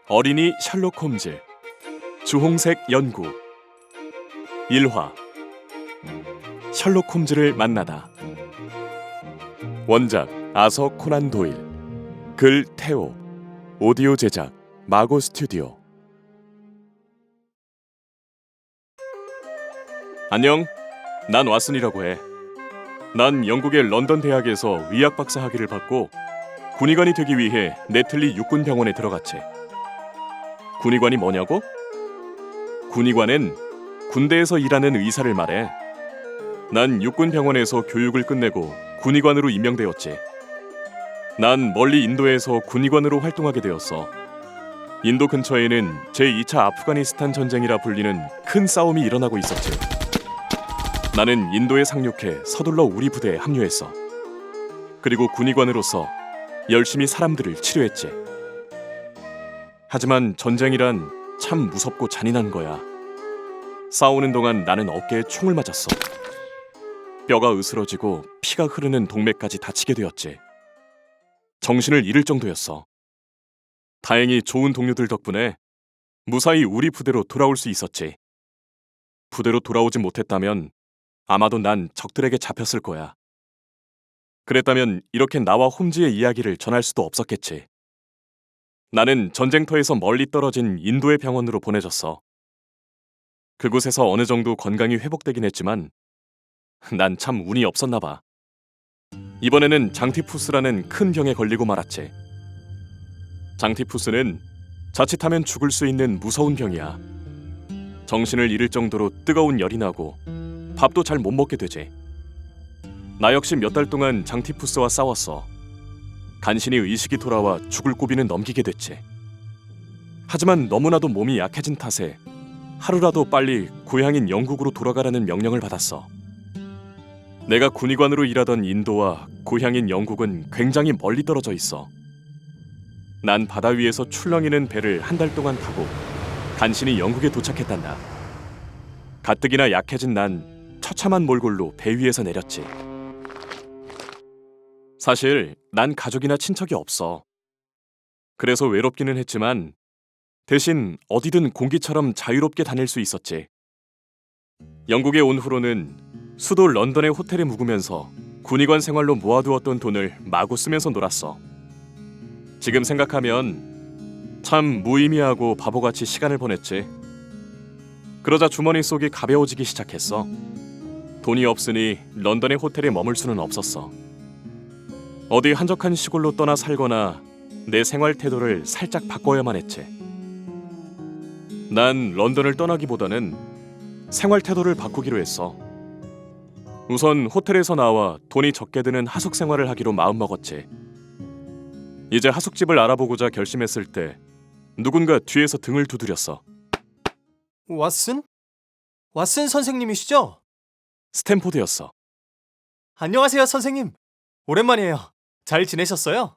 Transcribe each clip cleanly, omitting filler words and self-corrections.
어린이 셜록 홈즈 주홍색 연구 1화 셜록 홈즈를 만나다. 원작 아서 코난 도일, 글 태오, 오디오 제작 마고 스튜디오. 안녕, 난 왓슨이라고 해. 난 영국의 런던 대학에서 의학 박사 학위를 받고 군의관이 되기 위해 네틀리 육군병원에 들어갔지. 군의관이 뭐냐고? 군의관은 군대에서 일하는 의사를 말해. 난 육군병원에서 교육을 끝내고 군의관으로 임명되었지. 난 멀리 인도에서 군의관으로 활동하게 되었어. 인도 근처에는 제2차 아프가니스탄 전쟁이라 불리는 큰 싸움이 일어나고 있었지. 나는 인도에 상륙해 서둘러 우리 부대에 합류했어. 그리고 군의관으로서 열심히 사람들을 치료했지. 하지만 전쟁이란 참 무섭고 잔인한 거야. 싸우는 동안 나는 어깨에 총을 맞았어. 뼈가 으스러지고 피가 흐르는 동맥까지 다치게 되었지. 정신을 잃을 정도였어. 다행히 좋은 동료들 덕분에 무사히 우리 부대로 돌아올 수 있었지. 부대로 돌아오지 못했다면 아마도 난 적들에게 잡혔을 거야. 그랬다면 이렇게 나와 홈즈의 이야기를 전할 수도 없었겠지. 나는 전쟁터에서 멀리 떨어진 인도의 병원으로 보내졌어. 그곳에서 어느 정도 건강이 회복되긴 했지만 난 참 운이 없었나 봐. 이번에는 장티푸스라는 큰 병에 걸리고 말았지. 장티푸스는 자칫하면 죽을 수 있는 무서운 병이야. 정신을 잃을 정도로 뜨거운 열이 나고 밥도 잘 못 먹게 되지. 나 역시 몇 달 동안 장티푸스와 싸웠어. 간신히 의식이 돌아와 죽을 고비는 넘기게 됐지. 하지만 너무나도 몸이 약해진 탓에 하루라도 빨리 고향인 영국으로 돌아가라는 명령을 받았어. 내가 군의관으로 일하던 인도와 고향인 영국은 굉장히 멀리 떨어져 있어. 난 바다 위에서 출렁이는 배를 한 달 동안 타고 간신히 영국에 도착했단다. 가뜩이나 약해진 난 처참한 몰골로 배 위에서 내렸지. 사실 난 가족이나 친척이 없어. 그래서 외롭기는 했지만 대신 어디든 공기처럼 자유롭게 다닐 수 있었지. 영국에 온 후로는 수도 런던의 호텔에 묵으면서 군의관 생활로 모아두었던 돈을 마구 쓰면서 놀았어. 지금 생각하면 참 무의미하고 바보같이 시간을 보냈지. 그러자 주머니 속이 가벼워지기 시작했어. 돈이 없으니 런던의 호텔에 머물 수는 없었어. 어디 한적한 시골로 떠나 살거나 내 생활 태도를 살짝 바꿔야만 했지. 난 런던을 떠나기보다는 생활 태도를 바꾸기로 했어. 우선 호텔에서 나와 돈이 적게 드는 하숙 생활을 하기로 마음먹었지. 이제 하숙집을 알아보고자 결심했을 때 누군가 뒤에서 등을 두드렸어. 왓슨? 왓슨 선생님이시죠? 스탠포드였어. 안녕하세요, 선생님. 오랜만이에요. 잘 지내셨어요?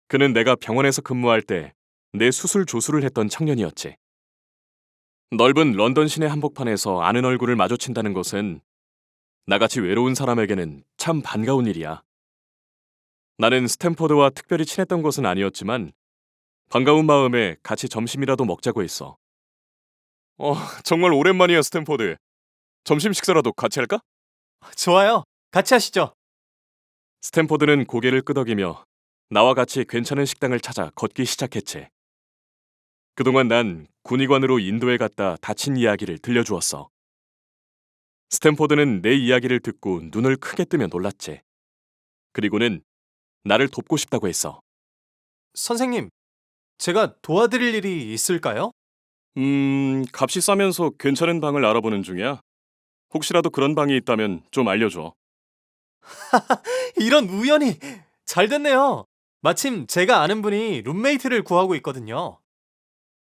그는 내가 병원에서 근무할 때 내 수술 조수를 했던 청년이었지. 넓은 런던 시내 한복판에서 아는 얼굴을 마주친다는 것은 나같이 외로운 사람에게는 참 반가운 일이야. 나는 스탠포드와 특별히 친했던 것은 아니었지만 반가운 마음에 같이 점심이라도 먹자고 했어. 정말 오랜만이야, 스탠포드. 점심 식사라도 같이 할까? 좋아요. 같이 하시죠. 스탠포드는 고개를 끄덕이며 나와 같이 괜찮은 식당을 찾아 걷기 시작했지. 그동안 난 군의관으로 인도에 갔다 다친 이야기를 들려주었어. 스탠포드는 내 이야기를 듣고 눈을 크게 뜨며 놀랐지. 그리고는 나를 돕고 싶다고 했어. 선생님, 제가 도와드릴 일이 있을까요? 값이 싸면서 괜찮은 방을 알아보는 중이야. 혹시라도 그런 방이 있다면 좀 알려줘. 이런 우연이 잘 됐네요. 마침 제가 아는 분이 룸메이트를 구하고 있거든요.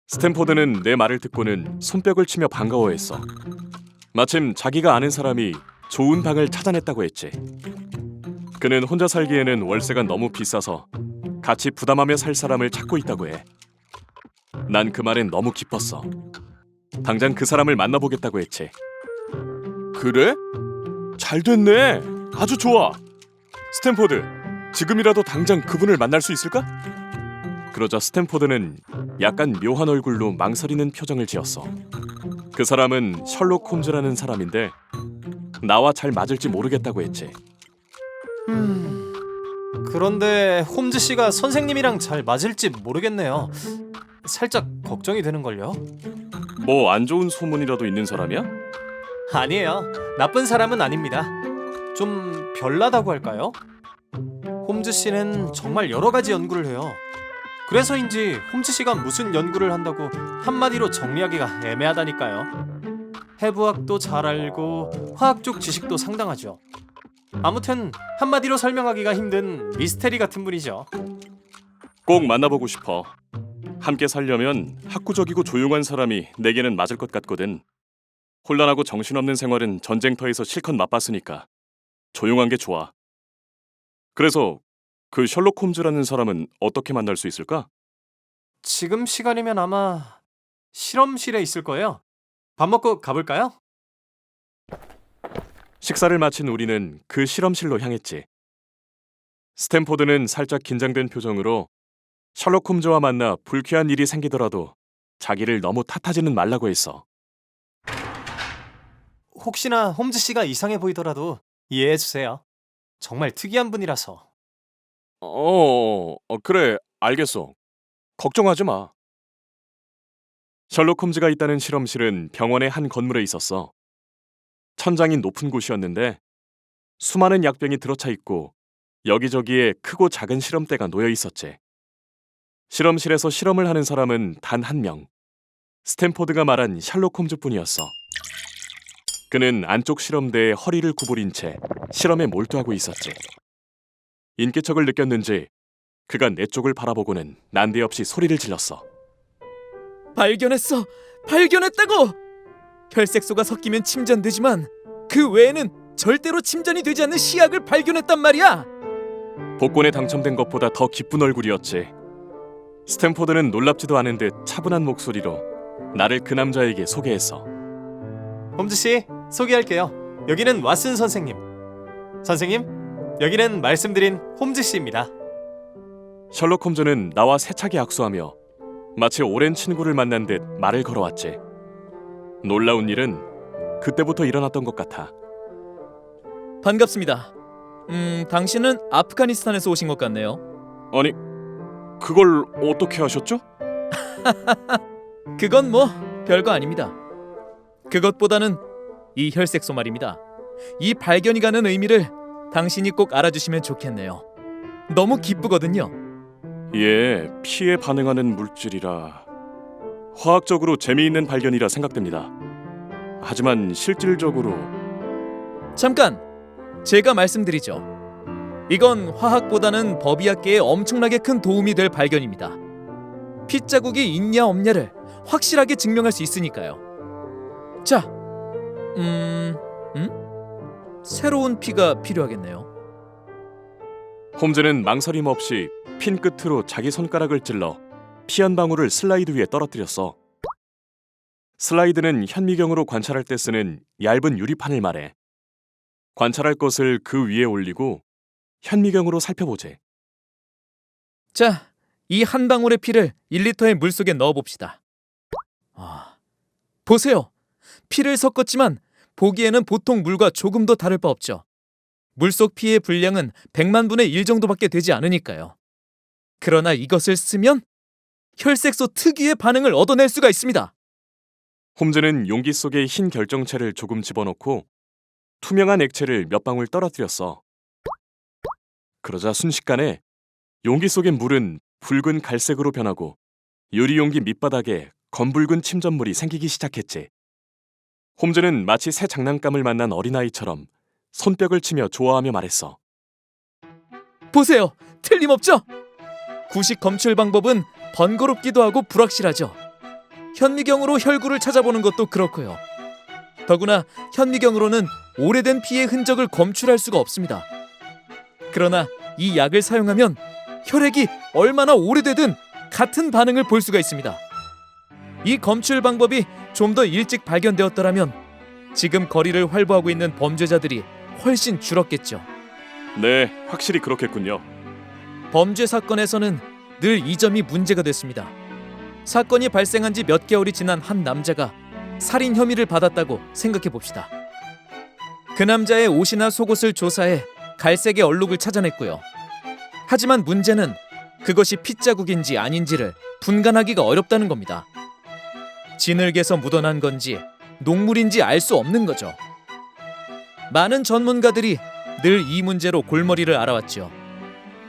스탠포드는 내 말을 듣고는 손뼉을 치며 반가워했어. 마침 자기가 아는 사람이 좋은 방을 찾아냈다고 했지. 그는 혼자 살기에는 월세가 너무 비싸서 같이 부담하며 살 사람을 찾고 있다고 해. 난 그 말엔 너무 기뻤어. 당장 그 사람을 만나보겠다고 했지. 그래? 잘 됐네. 아주 좋아. 스탠포드, 지금이라도 당장 그분을 만날 수 있을까? 그러자 스탠포드는 약간 묘한 얼굴로 망설이는 표정을 지었어. 그 사람은 셜록 홈즈라는 사람인데 나와 잘 맞을지 모르겠다고 했지. 그런데 홈즈 씨가 선생님이랑 잘 맞을지 모르겠네요. 살짝 걱정이 되는걸요? 뭐 안 좋은 소문이라도 있는 사람이야? 아니에요. 나쁜 사람은 아닙니다. 좀 별나다고 할까요? 홈즈 씨는 정말 여러 가지 연구를 해요. 그래서인지 홈즈 씨가 무슨 연구를 한다고 한마디로 정리하기가 애매하다니까요. 해부학도 잘 알고 화학 쪽 지식도 상당하죠. 아무튼 한마디로 설명하기가 힘든 미스테리 같은 분이죠. 꼭 만나보고 싶어. 함께 살려면 학구적이고 조용한 사람이 내게는 맞을 것 같거든. 혼란하고 정신없는 생활은 전쟁터에서 실컷 맛봤으니까 조용한 게 좋아. 그래서 그 셜록 홈즈라는 사람은 어떻게 만날 수 있을까? 지금 시간이면 아마 실험실에 있을 거예요. 밥 먹고 가볼까요? 식사를 마친 우리는 그 실험실로 향했지. 스탠포드는 살짝 긴장된 표정으로 셜록 홈즈와 만나 불쾌한 일이 생기더라도 자기를 너무 탓하지는 말라고 했어. 혹시나 홈즈 씨가 이상해 보이더라도 이해해 주세요. 정말 특이한 분이라서. 그래, 알겠어. 걱정하지 마. 셜록 홈즈가 있다는 실험실은 병원의 한 건물에 있었어. 천장이 높은 곳이었는데 수많은 약병이 들어차 있고 여기저기에 크고 작은 실험대가 놓여 있었지. 실험실에서 실험을 하는 사람은 단 한 명. 스탠포드가 말한 셜록 홈즈뿐이었어. 그는 안쪽 실험대에 허리를 구부린 채 실험에 몰두하고 있었지. 인기척을 느꼈는지 그가 내 쪽을 바라보고는 난데없이 소리를 질렀어. 발견했어! 발견했다고! 혈색소가 섞이면 침전되지만 그 외에는 절대로 침전이 되지 않는 시약을 발견했단 말이야! 복권에 당첨된 것보다 더 기쁜 얼굴이었지. 스탠포드는 놀랍지도 않은 듯 차분한 목소리로 나를 그 남자에게 소개했어. 홈즈 씨, 소개할게요. 여기는 왓슨 선생님. 선생님, 여기는 말씀드린 홈즈 씨입니다. 셜록 홈즈는 나와 세차게 악수하며 마치 오랜 친구를 만난 듯 말을 걸어왔지. 놀라운 일은 그때부터 일어났던 것 같아. 반갑습니다. 당신은 아프가니스탄에서 오신 것 같네요. 아니, 그걸 어떻게 하셨죠? 그건 뭐 별거 아닙니다. 그것보다는 이 혈색소 말입니다. 이 발견이 가는 의미를 당신이 꼭 알아주시면 좋겠네요. 너무 기쁘거든요. 예, 피에 반응하는 물질이라 화학적으로 재미있는 발견이라 생각됩니다. 하지만 실질적으로 잠깐! 제가 말씀드리죠. 이건 화학보다는 법의학계에 엄청나게 큰 도움이 될 발견입니다. 핏자국이 있냐 없냐를 확실하게 증명할 수 있으니까요. 자, 새로운 피가 필요하겠네요. 홈즈는 망설임 없이 핀 끝으로 자기 손가락을 찔러 피 한 방울을 슬라이드 위에 떨어뜨렸어. 슬라이드는 현미경으로 관찰할 때 쓰는 얇은 유리판을 말해. 관찰할 것을 그 위에 올리고 현미경으로 살펴보지. 자, 이 한 방울의 피를 1리터의 물 속에 넣어봅시다. 보세요. 피를 섞었지만 보기에는 보통 물과 조금도 다를 바 없죠. 물속 피의 분량은 100만 분의 1 정도밖에 되지 않으니까요. 그러나 이것을 쓰면 혈색소 특유의 반응을 얻어낼 수가 있습니다. 홈즈는 용기 속에 흰 결정체를 조금 집어넣고 투명한 액체를 몇 방울 떨어뜨렸어. 그러자 순식간에 용기 속의 물은 붉은 갈색으로 변하고 유리용기 밑바닥에 검붉은 침전물이 생기기 시작했지. 홈즈는 마치 새 장난감을 만난 어린아이처럼 손뼉을 치며 좋아하며 말했어. 보세요. 틀림없죠? 구식 검출 방법은 번거롭기도 하고 불확실하죠. 현미경으로 혈구를 찾아보는 것도 그렇고요. 더구나 현미경으로는 오래된 피의 흔적을 검출할 수가 없습니다. 그러나 이 약을 사용하면 혈액이 얼마나 오래되든 같은 반응을 볼 수가 있습니다. 이 검출 방법이 좀 더 일찍 발견되었더라면 지금 거리를 활보하고 있는 범죄자들이 훨씬 줄었겠죠. 네, 확실히 그렇겠군요. 범죄 사건에서는 늘 이 점이 문제가 됐습니다. 사건이 발생한 지 몇 개월이 지난 한 남자가 살인 혐의를 받았다고 생각해 봅시다. 그 남자의 옷이나 속옷을 조사해 갈색의 얼룩을 찾아냈고요. 하지만 문제는 그것이 핏자국인지 아닌지를 분간하기가 어렵다는 겁니다. 진흙에서 묻어난 건지 녹물인지 알 수 없는 거죠. 많은 전문가들이 늘 이 문제로 골머리를 앓아왔죠.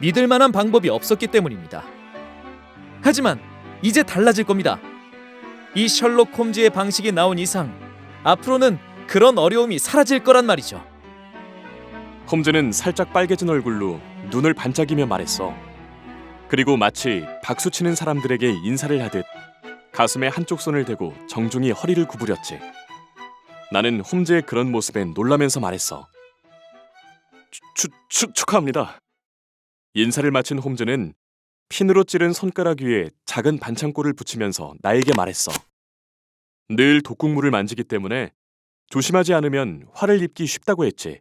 믿을 만한 방법이 없었기 때문입니다. 하지만 이제 달라질 겁니다. 이 셜록 홈즈의 방식이 나온 이상 앞으로는 그런 어려움이 사라질 거란 말이죠. 홈즈는 살짝 빨개진 얼굴로 눈을 반짝이며 말했어. 그리고 마치 박수치는 사람들에게 인사를 하듯 가슴에 한쪽 손을 대고 정중히 허리를 구부렸지. 나는 홈즈의 그런 모습에 놀라면서 말했어. 축하합니다. 인사를 마친 홈즈는 핀으로 찌른 손가락 위에 작은 반창고를 붙이면서 나에게 말했어. 늘 독국물을 만지기 때문에 조심하지 않으면 화를 입기 쉽다고 했지.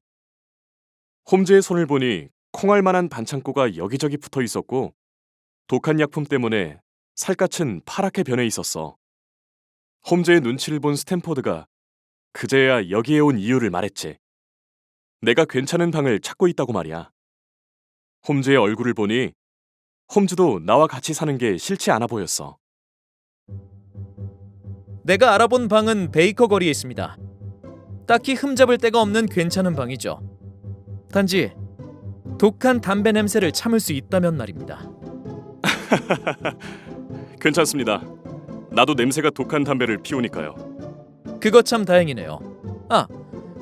홈즈의 손을 보니 콩알 만한 반창고가 여기저기 붙어 있었고 독한 약품 때문에 살갗은 파랗게 변해 있었어. 홈즈의 눈치를 본 스탠포드가 그제야 여기에 온 이유를 말했지. 내가 괜찮은 방을 찾고 있다고 말이야. 홈즈의 얼굴을 보니 홈즈도 나와 같이 사는 게 싫지 않아 보였어. 내가 알아본 방은 베이커 거리에 있습니다. 딱히 흠잡을 데가 없는 괜찮은 방이죠. 단지 독한 담배 냄새를 참을 수 있다면 말입니다. 괜찮습니다. 나도 냄새가 독한 담배를 피우니까요. 그거 참 다행이네요. 아,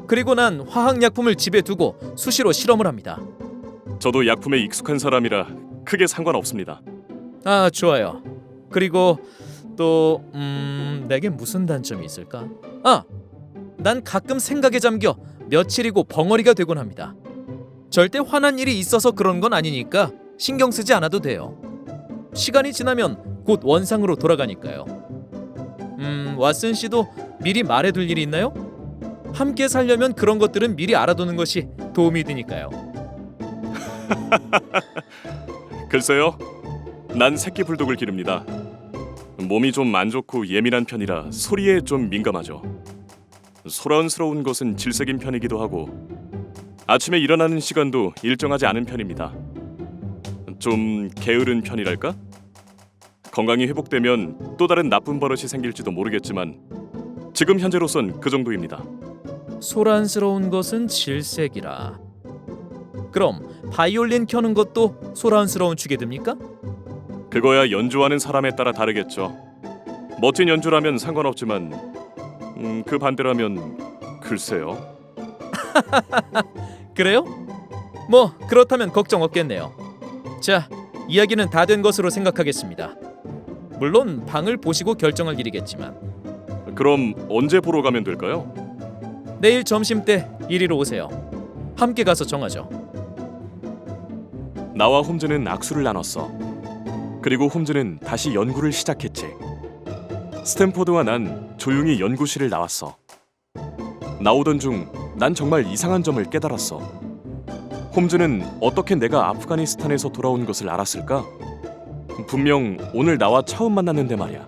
그리고 난 화학약품을 집에 두고 수시로 실험을 합니다. 저도 약품에 익숙한 사람이라 크게 상관없습니다. 아, 좋아요. 그리고 또 내게 무슨 단점이 있을까? 아, 난 가끔 생각에 잠겨 며칠이고 벙어리가 되곤 합니다. 절대 화난 일이 있어서 그런 건 아니니까 신경 쓰지 않아도 돼요. 시간이 지나면 곧 원상으로 돌아가니까요. 왓슨 씨도 미리 말해둘 일이 있나요? 함께 살려면 그런 것들은 미리 알아두는 것이 도움이 되니까요. 글쎄요. 난 새끼 불독을 기릅니다. 몸이 좀 안 좋고 예민한 편이라 소리에 좀 민감하죠. 소란스러운 것은 질색인 편이기도 하고 아침에 일어나는 시간도 일정하지 않은 편입니다. 좀 게으른 편이랄까? 건강이 회복되면 또 다른 나쁜 버릇이 생길지도 모르겠지만 지금 현재로선 그 정도입니다. 소란스러운 것은 질색이라. 그럼 바이올린 켜는 것도 소란스러운 축에 듭니까? 그거야 연주하는 사람에 따라 다르겠죠. 멋진 연주라면 상관없지만 그 반대라면 글쎄요. 그래요? 뭐 그렇다면 걱정 없겠네요. 자, 이야기는 다 된 것으로 생각하겠습니다. 물론 방을 보시고 결정할 일이겠지만 그럼 언제 보러 가면 될까요? 내일 점심 때 이리로 오세요. 함께 가서 정하죠. 나와 홈즈는 악수를 나눴어. 그리고 홈즈는 다시 연구를 시작했지. 스탠포드와 난 조용히 연구실을 나왔어. 나오던 중 난 정말 이상한 점을 깨달았어. 홈즈는 어떻게 내가 아프가니스탄에서 돌아온 것을 알았을까? 분명 오늘 나와 처음 만났는데 말이야.